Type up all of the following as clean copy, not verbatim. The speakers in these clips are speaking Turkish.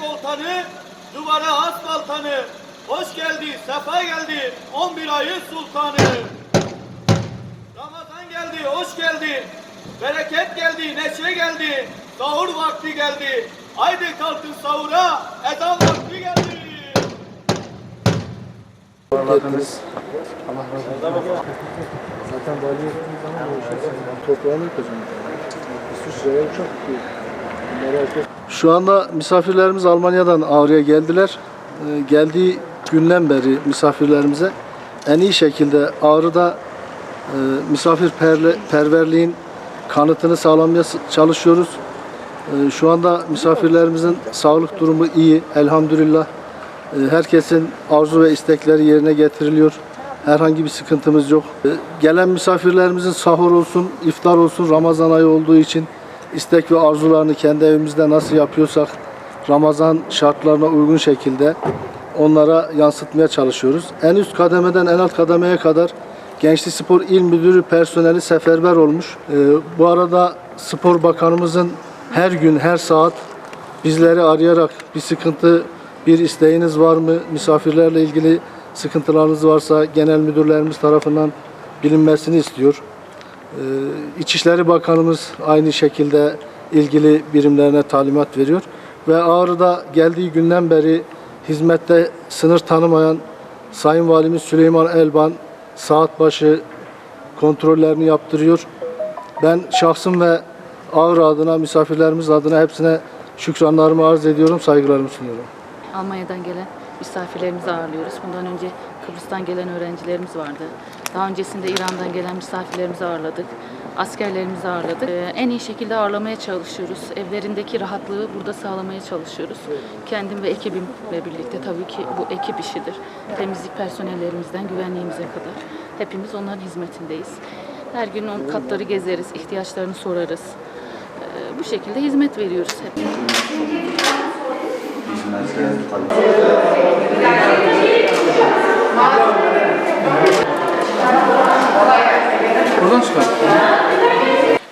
oltanı, duvara has kaltanı. Hoş geldi, sefa geldi, 11 ayın sultanı. Ramazan geldi, hoş geldi. Bereket geldi, neşe geldi. Sahur vakti geldi. Haydi kalkın sahura, ezan vakti geldi. Allah razı olsun. Zaten vali ettiği zaman toprağını yıkacağım. İsviçre'ye uçak gidiyor. Şu anda misafirlerimiz Almanya'dan Ağrı'ya geldiler. Geldiği günden beri misafirlerimize en iyi şekilde Ağrı'da misafirperverliğin kanıtını sağlamaya çalışıyoruz. Şu anda misafirlerimizin sağlık durumu iyi, elhamdülillah. Herkesin arzu ve istekleri yerine getiriliyor. Herhangi bir sıkıntımız yok. Gelen misafirlerimizin sahur olsun, iftar olsun, Ramazan ayı olduğu için istek ve arzularını kendi evimizde nasıl yapıyorsak Ramazan şartlarına uygun şekilde onlara yansıtmaya çalışıyoruz. En üst kademeden en alt kademeye kadar Gençlik Spor İl Müdürü personeli seferber olmuş. Bu arada Spor Bakanımızın her gün, her saat bizleri arayarak bir sıkıntı, bir isteğiniz var mı, misafirlerle ilgili sıkıntılarınız varsa genel müdürlerimiz tarafından bilinmesini istiyor. İçişleri Bakanımız aynı şekilde ilgili birimlerine talimat veriyor. Ve Ağrı'da geldiği günden beri hizmette sınır tanımayan Sayın Valimiz Süleyman Elban saat başı kontrollerini yaptırıyor. Ben şahsım ve Ağrı adına, misafirlerimiz adına hepsine şükranlarımı arz ediyorum, saygılarımı sunuyorum. Almanya'dan gelen misafirlerimizi ağırlıyoruz. Bundan önce Kıbrıs'tan gelen öğrencilerimiz vardı. Daha öncesinde İran'dan gelen misafirlerimizi ağırladık. Askerlerimizi ağırladık. En iyi şekilde ağırlamaya çalışıyoruz. Evlerindeki rahatlığı burada sağlamaya çalışıyoruz. Kendim ve ekibimle birlikte, tabii ki bu ekip işidir. Temizlik personellerimizden güvenliğimize kadar hepimiz onların hizmetindeyiz. Her gün on katları gezeriz, ihtiyaçlarını sorarız. Bu şekilde hizmet veriyoruz hep. Buradan çıkar.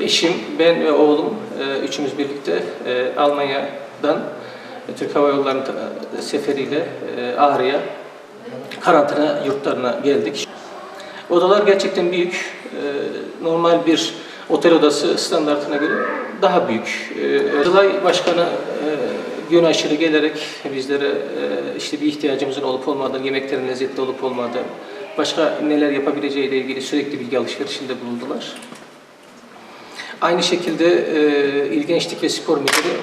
Eşim, ben ve oğlum üçümüz birlikte Almanya'dan Türk Hava Yolları'nın seferiyle Ağrı'ya karantina yurtlarına geldik. Odalar gerçekten büyük. Normal bir otel odası standartına göre daha büyük. Kızılay Başkanı gün aşırı gelerek bizlere işte bir ihtiyacımızın olup olmadığı, yemeklerin lezzetli olup olmadığı, başka neler yapabileceği ile ilgili sürekli bilgi alışverişinde bulundular. Aynı şekilde İl Gençlik ve Spor Müdürü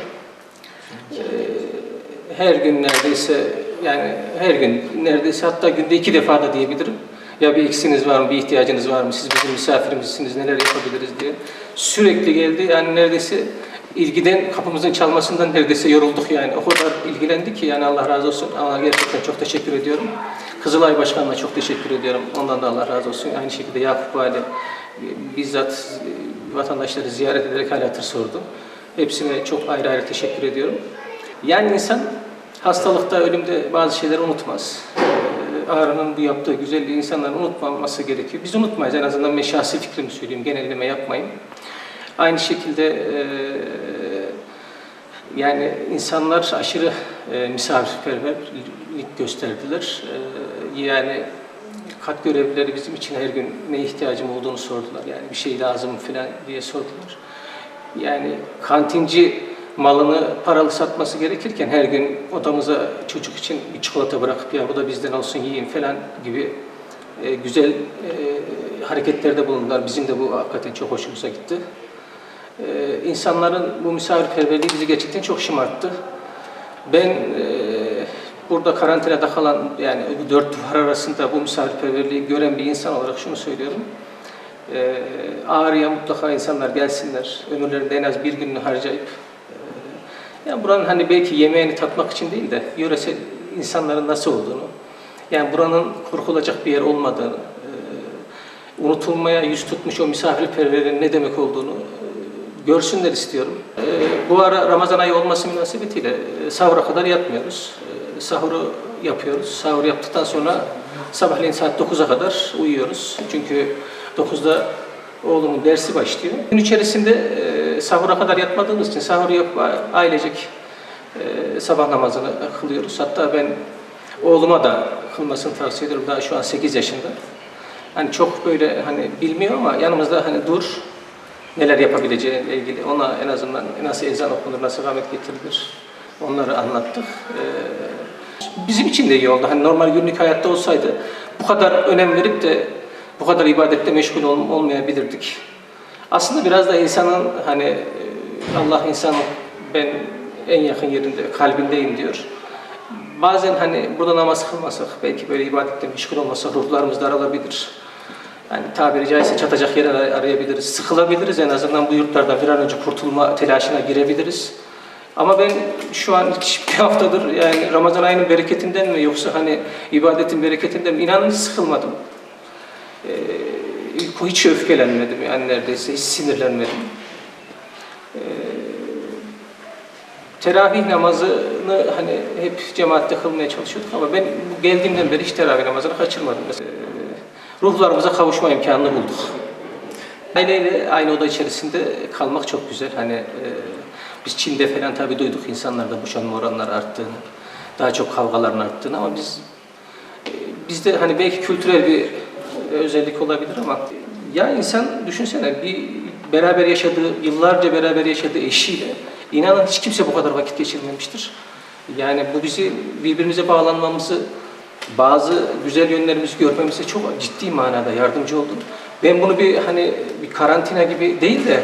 her gün neredeyse, yani her gün neredeyse, hatta günde 2 defa da diyebilirim. Ya bir eksiğiniz var mı, bir ihtiyacınız var mı, siz bizim misafirimizsiniz, neler yapabiliriz diye sürekli geldi. Yani neredeyse ilgiden, kapımızın çalmasından neredeyse yorulduk yani. O kadar ilgilendi ki yani, Allah razı olsun. Ama gerçekten çok teşekkür ediyorum. Kızılay Başkanı'na çok teşekkür ediyorum. Ondan da Allah razı olsun. Aynı şekilde Yakup Vali bizzat vatandaşları ziyaret ederek hal hatır sordu. Hepsine çok ayrı ayrı teşekkür ediyorum. Yani insan hastalıkta, ölümde bazı şeyleri unutmaz. Ağrı'nın bu yaptığı güzelliği insanların unutmaması gerekiyor. Biz unutmayız, en azından ben şahsi fikrimi söyleyeyim, genelleme yapmayın. Aynı şekilde yani insanlar aşırı misafirperverlik gösterdiler. Yani kat görevlileri bizim için her gün ne ihtiyacım olduğunu sordular. Yani bir şey lazım falan diye sordular. Yani kantinci malını paralı satması gerekirken her gün odamıza çocuk için bir çikolata bırakıp ya bu da bizden olsun yiyin falan gibi güzel hareketlerde bulundular. Bizim de bu hakikaten çok hoşumuza gitti. İnsanların bu misafirperverliği bizi gerçekten çok şımarttı. Ben burada karantinada kalan, yani bu 4 duvar arasında bu misafirperverliği gören bir insan olarak şunu söylüyorum. Ağrı'ya mutlaka insanlar gelsinler. Ömürlerinde en az bir gününü harcayıp yani buranın hani belki yemeğini tatmak için değil de yöresel insanların nasıl olduğunu, yani buranın korkulacak bir yer olmadığını, unutulmaya yüz tutmuş o misafirperverliğin ne demek olduğunu görsünler istiyorum. Bu ara Ramazan ayı olması münasebetiyle sahura kadar yatmıyoruz. Sahuru yapıyoruz. Sahur yaptıktan sonra sabahleyin saat 9'a kadar uyuyoruz. Çünkü 9'da oğlumun dersi başlıyor. Gün içerisinde sahura kadar yatmadığımız için sahuru yapıp ailecek sabah namazını kılıyoruz. Hatta ben oğluma da kılmasını tavsiye ediyorum. Daha şu an 8 yaşında. Hani çok böyle hani bilmiyor ama yanımızda hani dur, neler yapabileceğiyle ilgili ona en azından nasıl ezan okunur, nasıl rahmet getirilir onları anlattık. Bizim için de iyi oldu. Hani normal günlük hayatta olsaydı bu kadar önem verip de bu kadar ibadette meşgul olmayabilirdik. Aslında biraz da insanın hani Allah insanın ben en yakın yerinde, kalbindeyim diyor. Bazen hani burada namaz kılmasak, belki böyle ibadette meşgul olmasak ruhlarımız daralabilir. Yani tabiri caizse çatacak yer arayabiliriz, sıkılabiliriz, en azından bu yurtlardan bir an önce kurtulma telaşına girebiliriz. Ama ben şu an ilk bir haftadır yani Ramazan ayının bereketinden mi yoksa hani ibadetin bereketinden mi inanın hiç sıkılmadım. Hiç öfkelenmedim yani neredeyse hiç sinirlenmedim. Teravih namazını hani hep cemaatte kılmaya çalışıyorduk ama ben geldiğimden beri hiç teravih namazını kaçırmadım. Ruhlarımıza kavuşma imkanını bulduk. Aileyle aynı oda içerisinde kalmak çok güzel. Hani biz Çin'de falan tabii duyduk insanlarda boşanma oranları arttığını, daha çok kavgaların arttığını ama bizde hani belki kültürel bir özellik olabilir ama ya insan düşünsene bir beraber yaşadığı, yıllarca beraber yaşadığı eşiyle inanın hiç kimse bu kadar vakit geçirmemiştir. Yani bu bizi birbirimize bağlanmamızı, bazı güzel yönlerimizi görmemize çok ciddi manada yardımcı oldu. Ben bunu bir hani bir karantina gibi değil de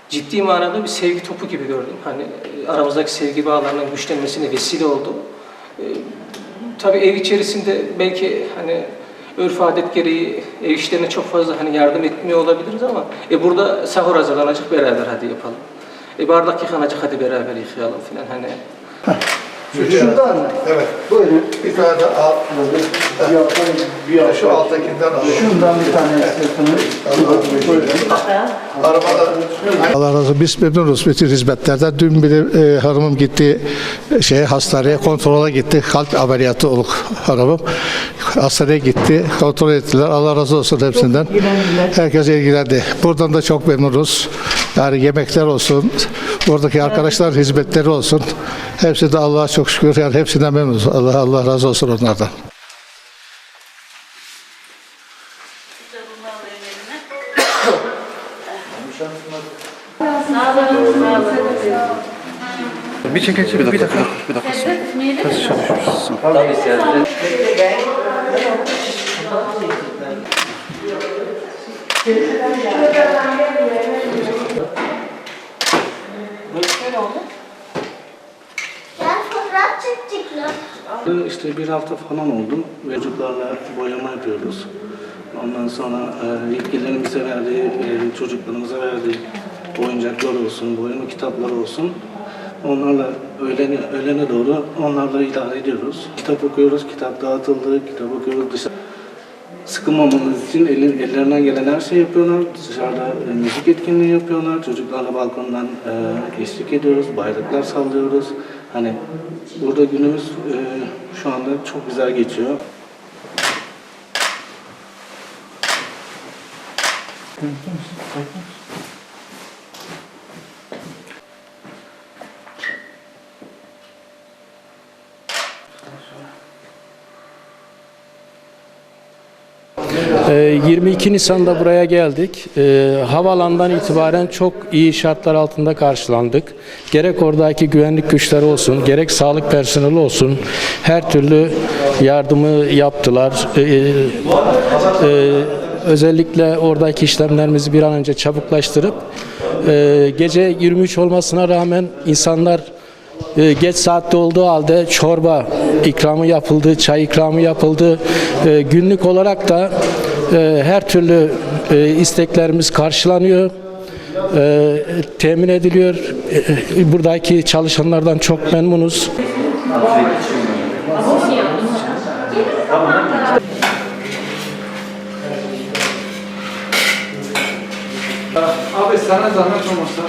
ciddi manada bir sevgi topu gibi gördüm. Hani aramızdaki sevgi bağlarının güçlenmesine vesile oldu. Tabii ev içerisinde belki hani örf adet gereği ev işlerine çok fazla hani yardım etmiyor olabiliriz ama burada sahur hazırlanacak beraber hadi yapalım. Bardak yıkanacak hadi beraber yıkayalım filan hani. Şundan mı? Evet. Buyurun. Bir tane de al. Şu alttakinden al. Şundan bir tane istiyorsunuz. Buyurun. Arabada. Allah razı olsun. Biz memnunuz bütün hizmetlerden. Dün bir hanımım gitti hastaneye kontrola gitti. Kalp ameliyatı olduk hanımım. Hastaneye gitti. Kontrol ettiler. Allah razı olsun hepsinden. Herkes ilgilendi. Buradan da çok memnunuz. Yani yemekler olsun, oradaki arkadaşlar hizmetleri olsun. Hepsi de Allah'a çok şükür. Yani hepsinden memnunuz. Allah razı olsun onlardan. Bir çekin, bir dakika. İşte bir hafta falan oldum. Çocuklarla boyama yapıyoruz. Ondan sonra ilgilerimize verdiği, çocuklarımıza verdiği oyuncaklar olsun, boyama kitapları olsun. Onlarla öğlene doğru onlarla idare ediyoruz. Kitap okuyoruz, kitap dağıtıldı, kitap okuyoruz. Sıkılmamamız için ellerinden gelen her şeyi yapıyorlar. Dışarıda müzik etkinliği yapıyorlar. Çocuklarla balkondan eşlik ediyoruz, bayraklar sallıyoruz. Hani burada günümüz şu anda çok güzel geçiyor. Ee, 22 Nisan'da buraya geldik. Havaalanından itibaren çok iyi şartlar altında karşılandık. Gerek oradaki güvenlik güçleri olsun, gerek sağlık personeli olsun, her türlü yardımı yaptılar. Özellikle oradaki işlemlerimizi bir an önce çabuklaştırıp gece 23 olmasına rağmen insanlar geç saatte olduğu halde çorba ikramı yapıldı, çay ikramı yapıldı. Günlük olarak da her türlü isteklerimiz karşılanıyor, temin ediliyor. Buradaki çalışanlardan çok memnunuz. Abi sana zahmet olmasa.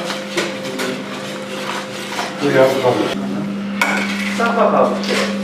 Sen bak abi.